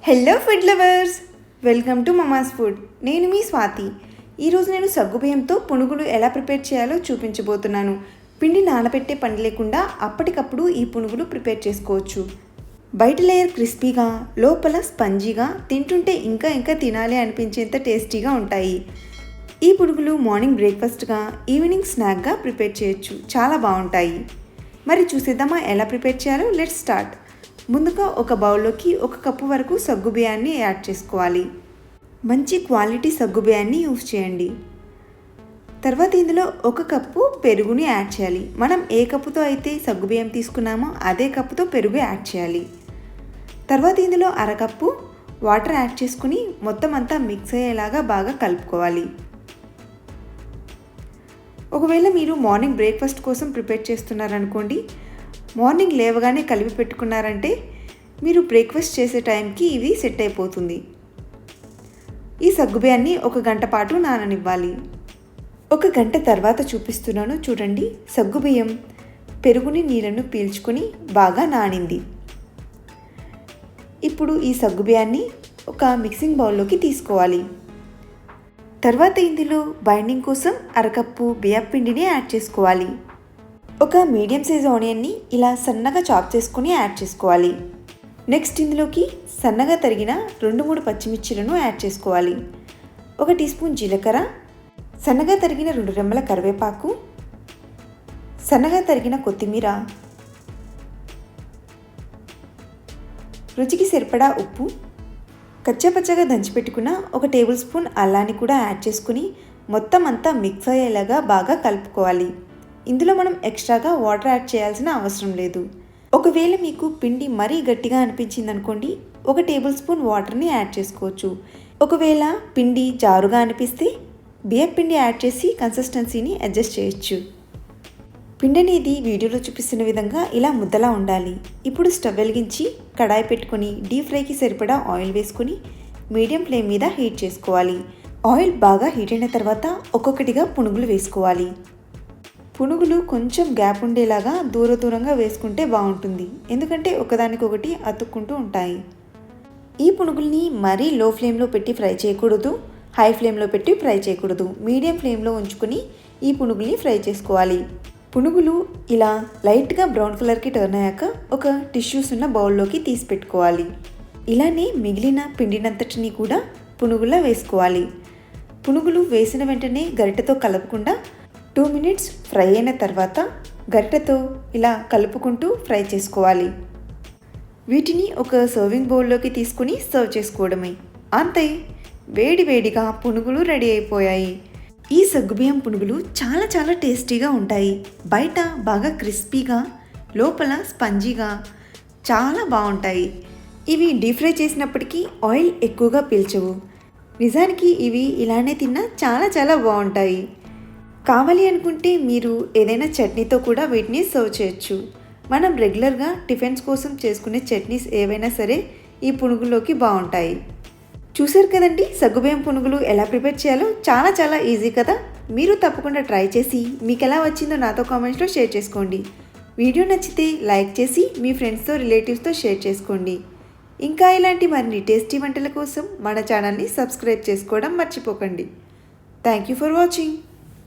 Hello food lovers, welcome to Mama's food. నేను మీ స్వాతి. ఈరోజు నేను సగ్గుబియ్యంతో పునుగులు ఎలా ప్రిపేర్ చేయాలో చూపించబోతున్నాను. పిండి నానబెట్టే పని లేకుండా అప్పటికప్పుడు ఈ పునుగులు ప్రిపేర్ చేసుకోవచ్చు. బయట లేయర్ క్రిస్పీగా, లోపల స్పంజీగా, తింటుంటే ఇంకా తినాలి అనిపించేంత టేస్టీగా ఉంటాయి. ఈ పునుగులు మార్నింగ్ బ్రేక్ఫాస్ట్గా, ఈవినింగ్ స్నాక్గా ప్రిపేర్ చేయొచ్చు. చాలా బాగుంటాయి. మరి చూసేద్దామా ఎలా ప్రిపేర్ చేయాలో? Let's start. ముందుగా ఒక బౌల్లోకి 1 కప్పు వరకు సగ్గుబియ్యాన్ని యాడ్ చేసుకోవాలి. మంచి క్వాలిటీ సగ్గుబియ్యాన్ని యూజ్ చేయండి. తర్వాత ఇందులో 1 కప్పు పెరుగుని యాడ్ చేయాలి. మనం ఏ కప్పుతో అయితే సగ్గుబియ్యం తీసుకున్నామో అదే కప్పుతో పెరుగు యాడ్ చేయాలి. తర్వాత ఇందులో 1/2 కప్పు వాటర్ యాడ్ చేసుకుని మొత్తం అంతా మిక్స్ అయ్యేలాగా బాగా కలుపుకోవాలి. ఒకవేళ మీరు మార్నింగ్ బ్రేక్ఫాస్ట్ కోసం ప్రిపేర్ చేస్తున్నారనుకోండి, మార్నింగ్ లేవగానే కలిపి పెట్టుకున్నారంటే మీరు బ్రేక్ఫాస్ట్ చేసే టైంకి ఇవి సెట్ అయిపోతుంది. ఈ సగ్గుబియ్యాన్ని 1 గంట పాటు నాననివ్వాలి. 1 గంట తర్వాత చూపిస్తున్నాను చూడండి. సగ్గుబియ్యం పెరుగుని నీళ్ళను పీల్చుకొని బాగా నానింది. ఇప్పుడు ఈ సగ్గుబియ్యాన్ని ఒక మిక్సింగ్ బౌల్లోకి తీసుకోవాలి. తర్వాత ఇందులో బైండింగ్ కోసం 1/2 కప్పు బియ్యం పిండిని యాడ్ చేసుకోవాలి. ఒక మీడియం సైజ్ ఆనియన్ని ఇలా సన్నగా చాప్ చేసుకుని యాడ్ చేసుకోవాలి. నెక్స్ట్ ఇందులోకి సన్నగా తరిగిన 2-3 పచ్చిమిర్చిలను యాడ్ చేసుకోవాలి. 1 టీ స్పూన్ జీలకర్ర, సన్నగా తరిగిన 2 రెమ్మల కరివేపాకు, సన్నగా తరిగిన కొత్తిమీర, రుచికి సరిపడా ఉప్పు, కచ్చాపచ్చగా దంచిపెట్టుకున్న 1 టేబుల్ స్పూన్ అల్లాన్ని కూడా యాడ్ చేసుకుని మొత్తం అంతా మిక్స్ అయ్యేలాగా బాగా కలుపుకోవాలి. ఇందులో మనం ఎక్స్ట్రాగా వాటర్ యాడ్ చేయాల్సిన అవసరం లేదు. ఒకవేళ మీకు పిండి మరీ గట్టిగా అనిపించింది అనుకోండి, 1 టేబుల్ స్పూన్ వాటర్ని యాడ్ చేసుకోవచ్చు. ఒకవేళ పిండి జారుగా అనిపిస్తే బియ్యం పిండి యాడ్ చేసి కన్సిస్టెన్సీని అడ్జస్ట్ చేయొచ్చు. పిండి అనేది వీడియోలో చూపిస్తున్న విధంగా ఇలా ముద్దలా ఉండాలి. ఇప్పుడు స్టవ్ వెలిగించి కడాయి పెట్టుకొని డీప్ ఫ్రైకి సరిపడా ఆయిల్ వేసుకొని మీడియం ఫ్లేమ్ మీద హీట్ చేసుకోవాలి. ఆయిల్ బాగా హీట్ అయిన తర్వాత ఒక్కొక్కటిగా పునుగులు వేసుకోవాలి. పునుగులు కొంచెం గ్యాప్ ఉండేలాగా దూరంగా వేసుకుంటే బాగుంటుంది. ఎందుకంటే ఒకదానికొకటి అతుక్కుంటూ ఉంటాయి. ఈ పునుగుల్ని మరీ లో ఫ్లేమ్లో పెట్టి ఫ్రై చేయకూడదు, హై ఫ్లేమ్లో పెట్టి ఫ్రై చేయకూడదు. మీడియం ఫ్లేమ్లో ఉంచుకొని ఈ పునుగుల్ని ఫ్రై చేసుకోవాలి. పునుగులు ఇలా లైట్గా బ్రౌన్ కలర్కి టర్న్ అయ్యాక ఒక టిష్యూస్ ఉన్న బౌల్లోకి తీసి పెట్టుకోవాలి. ఇలానే మిగిలిన పిండినంతటిని కూడా పునుగుల్లో వేసుకోవాలి. పునుగులు వేసిన వెంటనే గరిటెతో కలపకుండా 2 మినిట్స్ ఫ్రై అయిన తర్వాత గరిటెతో ఇలా కలుపుకుంటూ ఫ్రై చేసుకోవాలి. వీటిని ఒక సర్వింగ్ బౌల్లోకి తీసుకుని సర్వ్ చేసుకోవడమే. అంతే, వేడిగా పునుగులు రెడీ అయిపోయాయి. ఈ సగ్గుబియ్యం పునుగులు చాలా టేస్టీగా ఉంటాయి. బయట బాగా క్రిస్పీగా, లోపల స్పంజీగా చాలా బాగుంటాయి. ఇవి డీప్ ఫ్రై చేసినప్పటికీ ఆయిల్ ఎక్కువగా పీల్చవు. నిజానికి ఇవి ఇలానే తిన్నా చాలా బాగుంటాయి. కావాలి అనుకుంటే మీరు ఏదైనా చట్నీతో కూడా వీటిని సర్వ్ చేయొచ్చు. మనం రెగ్యులర్గా టిఫిన్స్ కోసం చేసుకునే చట్నీస్ ఏవైనా సరే ఈ పునుగులోకి బాగుంటాయి. చూసారు కదండి, సగ్గుబియ్యం పునుగులు ఎలా ప్రిపేర్ చేయాలో. చాలా ఈజీ కదా. మీరు తప్పకుండా ట్రై చేసి మీకు ఎలా వచ్చిందో నాతో కామెంట్స్లో షేర్ చేసుకోండి. వీడియో నచ్చితే లైక్ చేసి మీ ఫ్రెండ్స్తో, రిలేటివ్స్తో షేర్ చేసుకోండి. ఇంకా ఇలాంటి మరిన్ని టేస్టీ వంటల కోసం మన ఛానల్ని సబ్స్క్రైబ్ చేసుకోవడం మర్చిపోకండి. Thank you for watching.